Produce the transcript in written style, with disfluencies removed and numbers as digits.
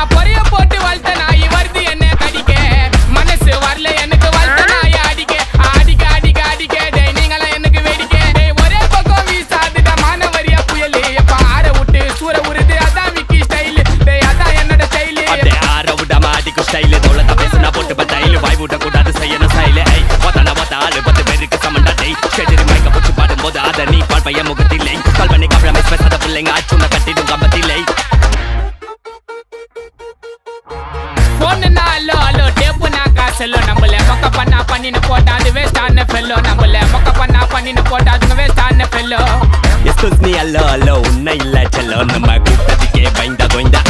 நான் பொரிய போட்டு வளர்த்த நாய் வருது என்ன கடிக்க மனசு வரல எனக்கு வளர்த்த நாய் அடிக்க அடிக்க அடிக்க அடிக்க டேய் நீங்களா எனக்கு வேடிக்க டேய் ஒரே பக்கம் வீசாதுடா மானவரியா புயலே எப்ப ஆற விட்டு சூற உருது அதான் விக்கி ஸ்டைல் டேய் அதான் என்னோட ஸ்டைல் அடே ஆற விடாம அடிக்கும் ஸ்டைல் தோளத்தை பேசுனா போட்டு பத்தாயில் வாய் விட கூடாது செய்யணும் ஸ்டைல் ஐ ஒத்தன ஒத்த ஆளு 10 பேருக்கு சமண்டா டேய் ஷெடரி மைக்க போட்டு பாடும்போது அத நீ பால் பையன் முகத்தில்லை கால் பண்ணி காப்ளமே பேசாத பிள்ளைங்க ஆச்சுன கட்டிடும் கம்பத்தில்லை போன்னா அல்லோ அல்லோ டேப்பு நான் காசல்லோ நம்மள மொக்க பண்ணா பண்ணின்னு போட்டா அது வேஸ்ட் ஆன ஃபெல்லோ நம்மள மொக்க பண்ணா பண்ணின்னு போட்டா அது வேஸ்ட் ஆன ஃபெல்லோ எஸ்கூஸ் மீ அல்லோ அல்லோ உன்னை இல்ல செல்லோ நம்ம கூட்டத்துக்கே பயந்தா கோய்ந்தா